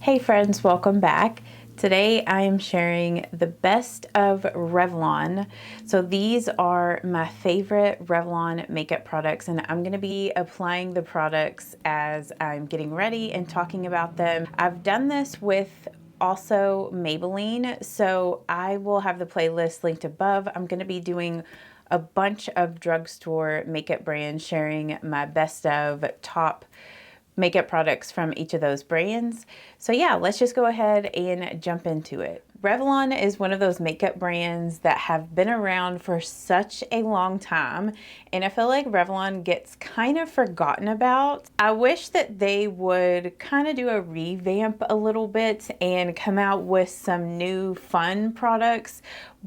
Hey friends, welcome back. Today I am sharing the best of Revlon. So these are my favorite Revlon makeup products, and I'm gonna be applying the products as I'm getting ready and talking about them. I've done this with also Maybelline, so I will have the playlist linked above. I'm gonna be doing a bunch of drugstore makeup brands, sharing my best of top makeup products from each of those brands. So yeah, let's just go ahead and jump into it. Revlon is one of those makeup brands that have been around for such a long time, and I feel like Revlon gets kind of forgotten about. I wish that they would kind of do a revamp a little bit and come out with some new fun products,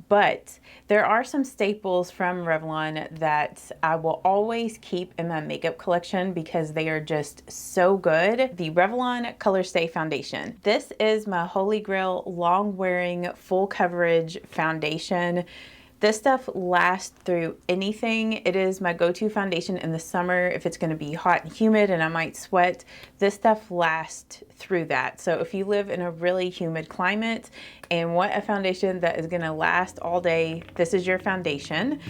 but there are some staples from Revlon that I will always keep in my makeup collection because they are just so good. The Revlon ColorStay Foundation. This is my holy grail long wearing full coverage foundation. This stuff lasts through anything. It is my go-to foundation in the summer if it's going to be hot and humid and I might sweat. This stuff lasts through that. So if you live in a really humid climate and want a foundation that is going to last all day, this is your foundation.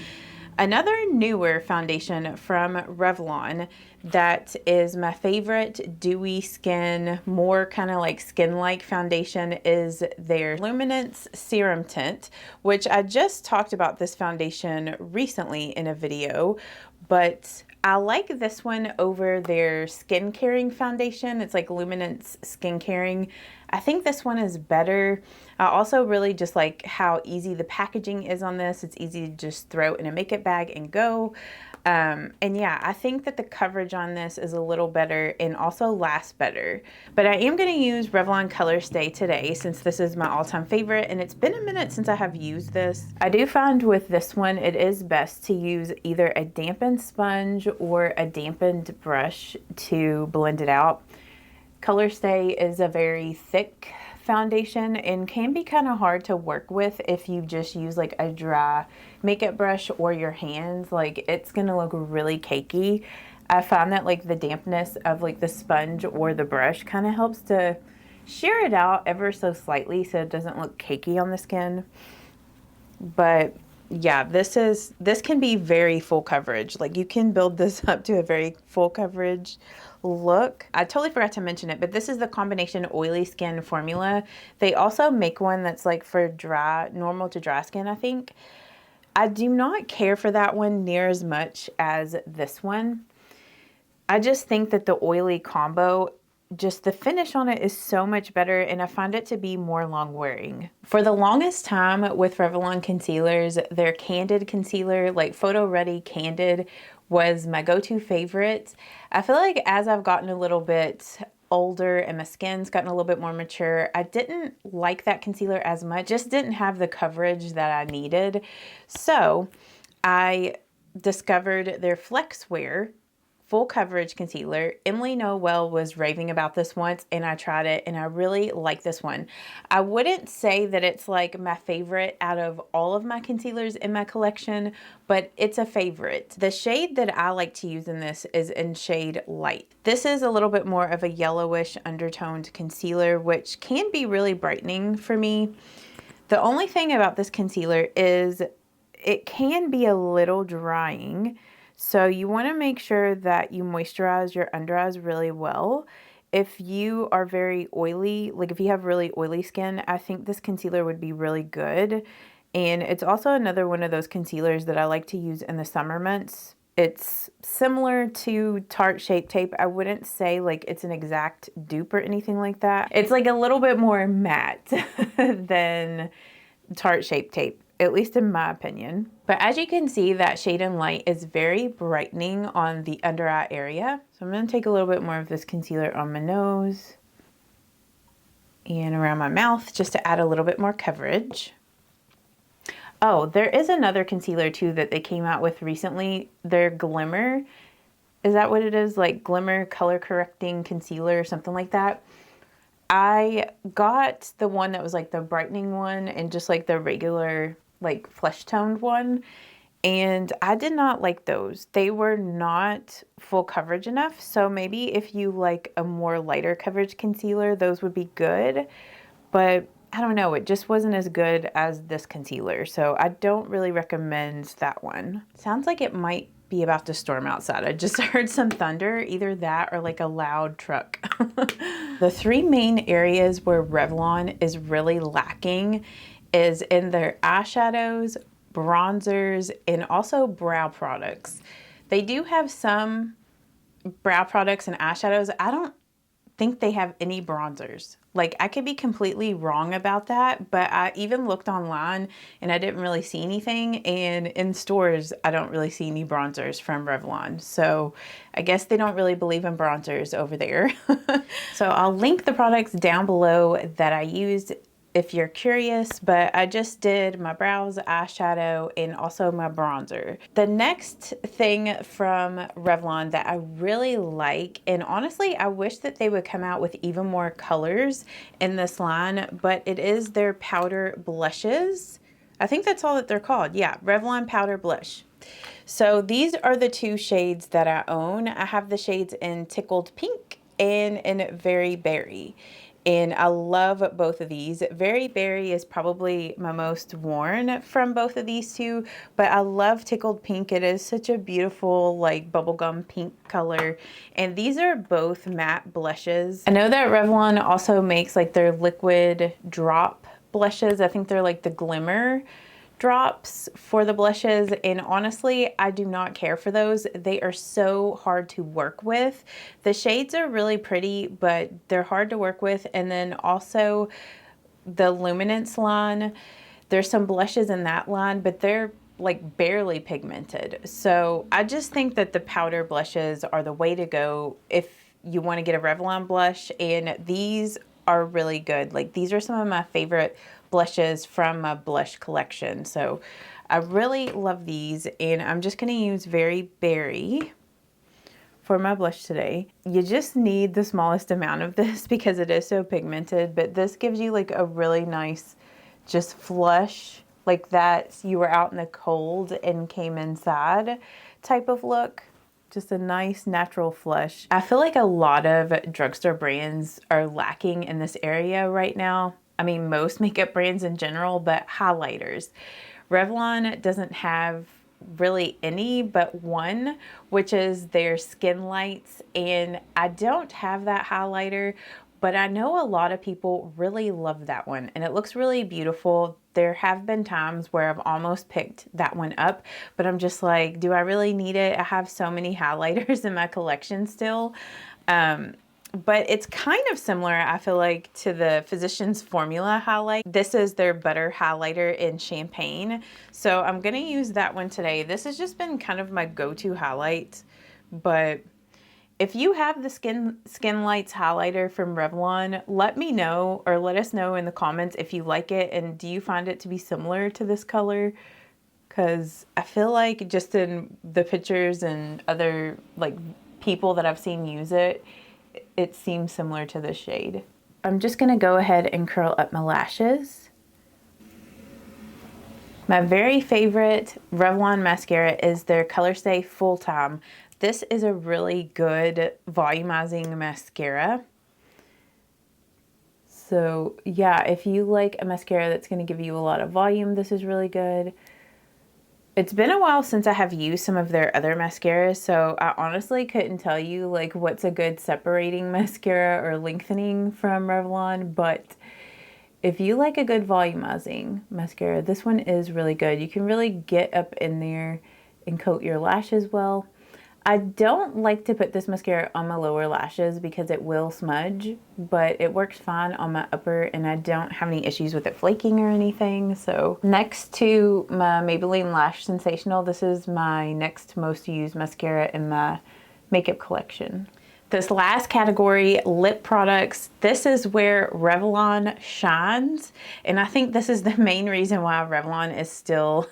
Another newer foundation from Revlon that is my favorite dewy skin, more kind of like skin-like foundation is their Luminance Serum Tint, which I just talked about this foundation recently in a video, but I like this one over their Skin Caring foundation. It's like Luminance Skin Caring. I think this one is better. I also really just like how easy the packaging is on this. It's easy to just throw in a makeup bag and go. And yeah, I think that the coverage on this is a little better and also lasts better. But I am going to use Revlon ColorStay today since this is my all-time favorite and it's been a minute since I have used this. I do find with this one it is best to use either a dampened sponge or a dampened brush to blend it out. ColorStay is a very thick foundation and can be kind of hard to work with if you just use like a dry makeup brush or your hands. Like it's gonna look really cakey. I found that like the dampness of like the sponge or the brush kind of helps to shear it out ever so slightly so it doesn't look cakey on the skin. But yeah, this can be very full coverage. Like you can build this up to a very full coverage look. I totally forgot to mention it, but this is the combination oily skin formula. They also make one that's like for dry, normal to dry skin, I think. I do not care for that one near as much as this one. I just think that the oily combo, just the finish on it is so much better and I find it to be more long wearing. For the longest time with Revlon concealers, their Candid concealer, like Photo Ready Candid, was my go-to favorite. I feel like as I've gotten a little bit older and my skin's gotten a little bit more mature, I didn't like that concealer as much, just didn't have the coverage that I needed. So I discovered their Flex Wear full coverage concealer. Emily Noel was raving about this once and I tried it and I really like this one. I wouldn't say that it's like my favorite out of all of my concealers in my collection, but it's a favorite. The shade that I like to use in this is in shade Light. This is a little bit more of a yellowish undertoned concealer, which can be really brightening for me. The only thing about this concealer is it can be a little drying. So you want to make sure that you moisturize your under eyes really well. If you are very oily, like if you have really oily skin, I think this concealer would be really good. And it's also another one of those concealers that I like to use in the summer months. It's similar to Tarte Shape Tape. I wouldn't say like it's an exact dupe or anything like that. It's like a little bit more matte than Tarte Shape Tape, at least in my opinion. But as you can see, that shade in Light is very brightening on the under eye area. So I'm going to take a little bit more of this concealer on my nose and around my mouth just to add a little bit more coverage. Oh, there is another concealer too that they came out with recently. Their Glimmer. Is that what it is? Like Glimmer color correcting concealer or something like that. I got the one that was like the brightening one and just like the regular like flesh toned one. and I did not like those. They were not full coverage enough. So maybe if you like a more lighter coverage concealer, those would be good. But I don't know, it just wasn't as good as this concealer. So I don't really recommend that one. Sounds like it might be about to storm outside. I just heard some thunder, either that or like a loud truck. The three main areas where Revlon is really lacking is in their eyeshadows, bronzers, and also brow products. They do have some brow products and eyeshadows. I don't think they have any bronzers. Like, I could be completely wrong about that, but I even looked online and I didn't really see anything, and in stores I don't really see any bronzers from Revlon. So I guess they don't really believe in bronzers over there. So I'll link the products down below that I used if you're curious, but I just did my brows, eyeshadow, and also my bronzer. The next thing from Revlon that I really like, and honestly I wish that they would come out with even more colors in this line, but it is their powder blushes. I think that's all that they're called. Yeah, Revlon Powder Blush. So these are the two shades that I own. I have the shades in Tickled Pink and in Very Berry. And I love both of these. Very Berry is probably my most worn from both of these two, but I love Tickled Pink. It is such a beautiful like bubblegum pink color. And these are both matte blushes. I know that Revlon also makes like their liquid drop blushes. I think they're like the Glimmer drops for the blushes, and honestly I do not care for those. They are so hard to work with. The shades are really pretty, but they're hard to work with. And then also the Luminance line, there's some blushes in that line, but they're like barely pigmented. So I just think that the powder blushes are the way to go if you want to get a Revlon blush, and these are really good. Like, these are some of my favorite blushes from my blush collection. So I really love these, and I'm just going to use Very Berry for my blush today. You just need the smallest amount of this because it is so pigmented, but this gives you like a really nice just flush, like that you were out in the cold and came inside type of look. Just a nice natural flush. I feel like a lot of drugstore brands are lacking in this area right now. I mean, most makeup brands in general, but highlighters. Revlon doesn't have really any but one, which is their Skinlights, and I don't have that highlighter, but I know a lot of people really love that one, and it looks really beautiful. There have been times where I've almost picked that one up, but I'm just like, do I really need it? I have so many highlighters in my collection still. But it's kind of similar, I feel like, to the Physicians Formula highlight. This is their butter highlighter in Champagne. So I'm gonna use that one today. This has just been kind of my go-to highlight, but if you have the Skinlights highlighter from Revlon, let me know, or let us know in the comments if you like it, and do you find it to be similar to this color? Because I feel like just in the pictures and other like people that I've seen use it, it seems similar to this shade. I'm just gonna go ahead and curl up my lashes. My very favorite Revlon mascara is their ColorStay Full Time. This is a really good volumizing mascara. So yeah, if you like a mascara that's gonna give you a lot of volume, this is really good. It's been a while since I have used some of their other mascaras, so I honestly couldn't tell you like what's a good separating mascara or lengthening from Revlon, but if you like a good volumizing mascara, this one is really good. You can really get up in there and coat your lashes well. I don't like to put this mascara on my lower lashes because it will smudge, but it works fine on my upper, and I don't have any issues with it flaking or anything. So next to my Maybelline Lash Sensational, this is my next most used mascara in my makeup collection. This last category, lip products, this is where Revlon shines, and I think this is the main reason why Revlon is still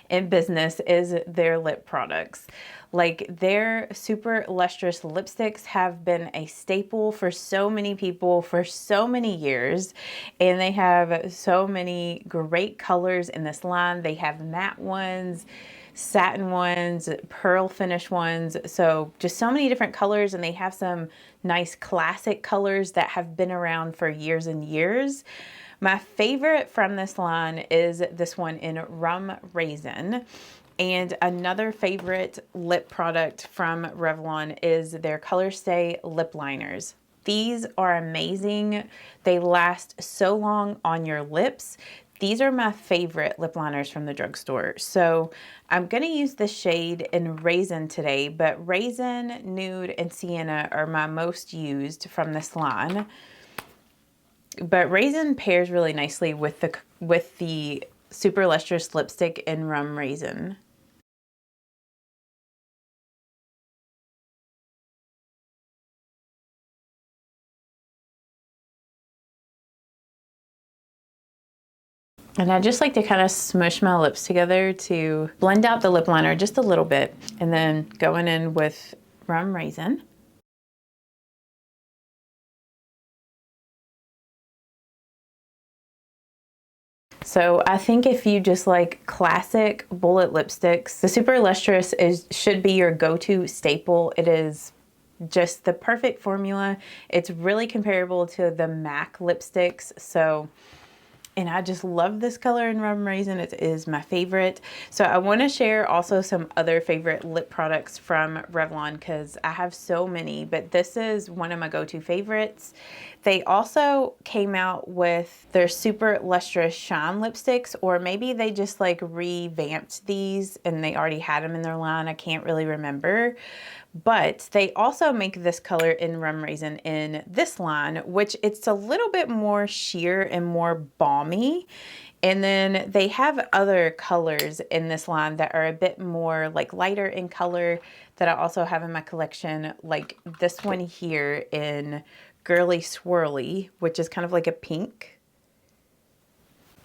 in business, is their lip products. Like, their Super Lustrous Lipsticks have been a staple for so many people for so many years, and they have so many great colors in this line. They have matte ones, satin ones, pearl finish ones. So just so many different colors, and they have some nice classic colors that have been around for years and years. My favorite from this line is this one in Rum Raisin. And another favorite lip product from Revlon is their ColorStay lip liners. These are amazing. They last so long on your lips. These are my favorite lip liners from the drugstore. So I'm going to use the shade in Raisin today, but Raisin, Nude, and Sienna are my most used from this line. But Raisin pairs really nicely with the Super Lustrous Lipstick in Rum Raisin. And I just like to kind of smush my lips together to blend out the lip liner just a little bit. And then going in with Rum Raisin. So I think if you just like classic bullet lipsticks, the Super Lustrous should be your go-to staple. It is just the perfect formula. It's really comparable to the MAC lipsticks. So, and I just love this color in Rum Raisin. It is my favorite. So I want to share also some other favorite lip products from Revlon because I have so many, but this is one of my go-to favorites. They also came out with their Super Lustrous Shine lipsticks, or maybe they just like revamped these and they already had them in their line. I can't really remember. But they also make this color in Rum Raisin in this line, which it's a little bit more sheer and more balmy. And then they have other colors in this line that are a bit more like lighter in color that I also have in my collection, like this one here in Girly Swirly, which is kind of like a pink.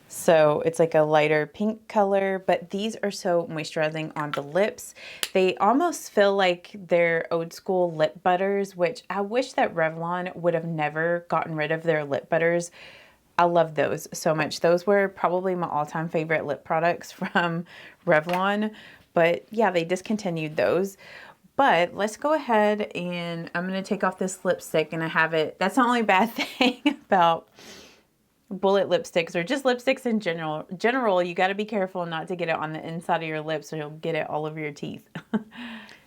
So it's like a lighter pink color, but these are so moisturizing on the lips. They almost feel like they're old school lip butters, which I wish that Revlon would have never gotten rid of their lip butters. I love those so much. Those were probably my all-time favorite lip products from Revlon, but yeah, they discontinued those. But let's go ahead and I'm going to take off this lipstick, and I have it. That's the only bad thing about bullet lipsticks or just lipsticks in general, you got to be careful not to get it on the inside of your lips or you'll get it all over your teeth.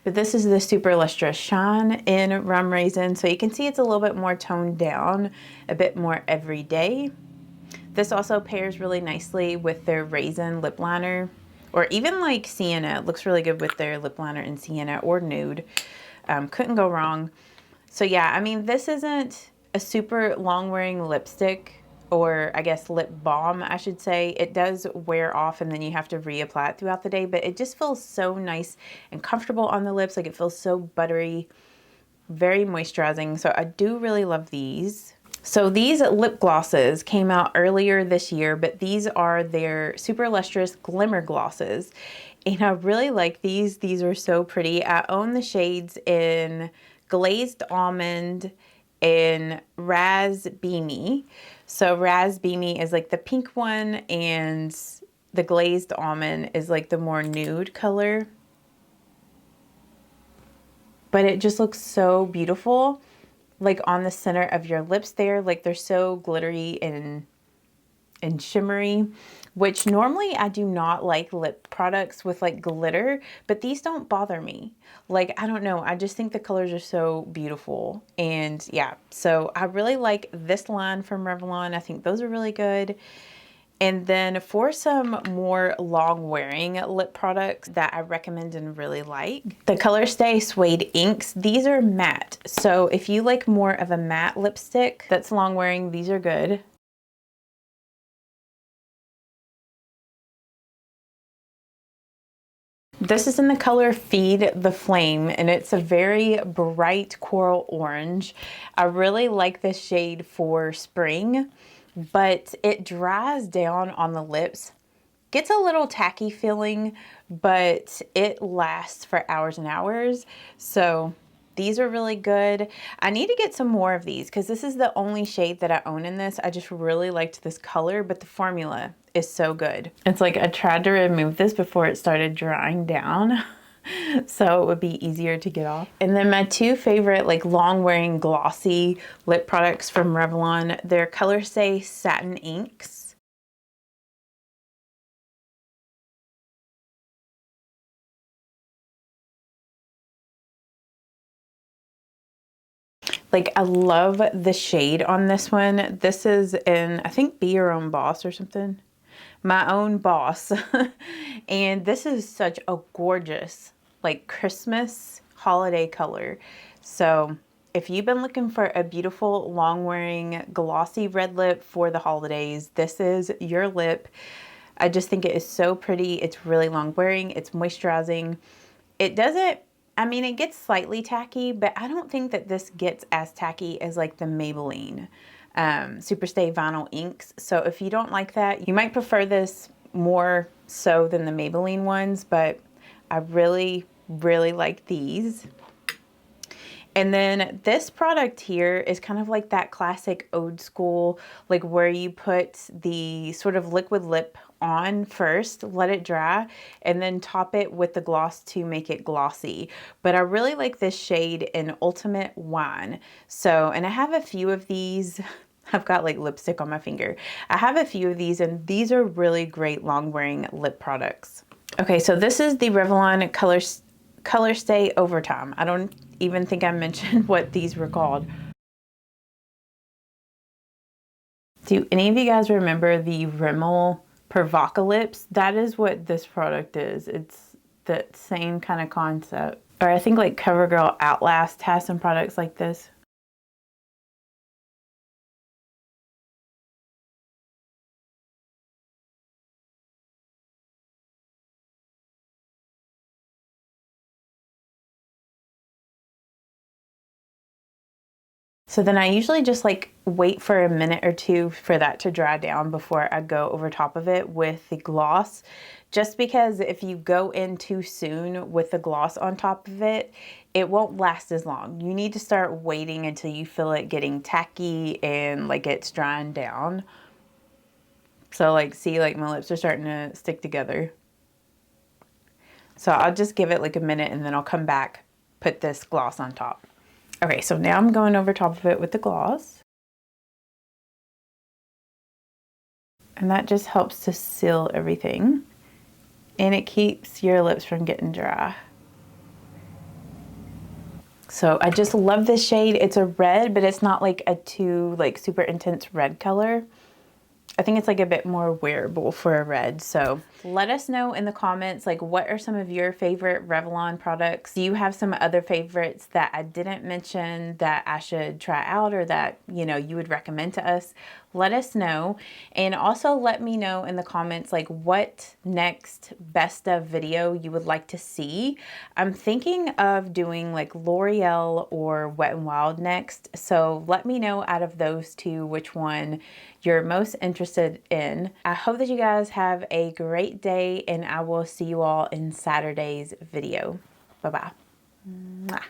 But this is the Super Lustrous Shine in Rum Raisin. So you can see it's a little bit more toned down, a bit more everyday. This also pairs really nicely with their Raisin lip liner, or even like Sienna. It looks really good with their lip liner in Sienna or Nude. Couldn't go wrong. So yeah, I mean, this isn't a super long wearing lipstick, or I guess lip balm, I should say. It does wear off and then you have to reapply it throughout the day, but it just feels so nice and comfortable on the lips. Like it feels so buttery, very moisturizing. So I do really love these. So these lip glosses came out earlier this year, but these are their Super Lustrous Glimmer glosses. And I really like these. These are so pretty. I own the shades in Glazed Almond and Raz Beamy. So Raz Beamy is like the pink one, and the Glazed Almond is like the more nude color. But it just looks so beautiful, like on the center of your lips there. Like they're so glittery and shimmery, which normally I do not like lip products with like glitter, but these don't bother me. Like, I don't know, I just think the colors are so beautiful. And yeah, so I really like this line from Revlon. I think those are really good. And then for some more long wearing lip products that I recommend and really like, the ColorStay Suede inks. These are matte. So if you like more of a matte lipstick that's long wearing, these are good. This is in the color Feed the Flame, and it's a very bright coral orange. I really like this shade for spring, but it dries down on the lips. Gets a little tacky feeling, but it lasts for hours and hours. So These are really good. I need to get some more of these because this is the only shade that I own in this. I just really liked this color, but the formula is so good. It's like I tried to remove this before it started drying down so it would be easier to get off. And then my two favorite like long wearing glossy lip products from Revlon, they're ColorStay Satin Inks. Like, I love the shade on this one. This is in, I think, Be Your Own Boss or something. My Own Boss. And this is such a gorgeous, like, Christmas holiday color. So if you've been looking for a beautiful, long-wearing, glossy red lip for the holidays, this is your lip. I just think it is so pretty. It's really long-wearing. It's moisturizing. It doesn't, I mean, it gets slightly tacky, but I don't think that this gets as tacky as like the Maybelline Super Stay Vinyl Inks. So if you don't like that, you might prefer this more so than the Maybelline ones, but I really, really like these. And then this product here is kind of like that classic old school, like where you put the sort of liquid lip on first, let it dry, and then top it with the gloss to make it glossy. But I really like this shade in Ultimate Wine. So, and I have a few of these. I've got like lipstick on my finger. I have a few of these, and these are really great long wearing lip products. Okay, so this is the Revlon ColorStay Overtime. I don't even think I mentioned what these were called. Do any of you guys remember the Rimmel Provoca Lips? That is what this product is. It's the same kind of concept. Or I think like CoverGirl Outlast has some products like this. So then I usually just like wait for a minute or two for that to dry down before I go over top of it with the gloss. Just because if you go in too soon with the gloss on top of it, it won't last as long. You need to start waiting until you feel it getting tacky and like it's drying down. So like, see, like my lips are starting to stick together. So I'll just give it like a minute and then I'll come back, put this gloss on top. Okay, so now I'm going over top of it with the gloss. And that just helps to seal everything. And it keeps your lips from getting dry. So I just love this shade. It's a red, but it's not like a too like super intense red color. I think it's like a bit more wearable for a red. So let us know in the comments, like what are some of your favorite Revlon products? Do you have some other favorites that I didn't mention that I should try out or that, you know, you would recommend to us? Let us know. And also let me know in the comments, like what next best of video you would like to see. I'm thinking of doing like L'Oreal or Wet n Wild next. So let me know out of those two, which one you're most interested in. I hope that you guys have a great day and I will see you all in Saturday's video. Bye-bye.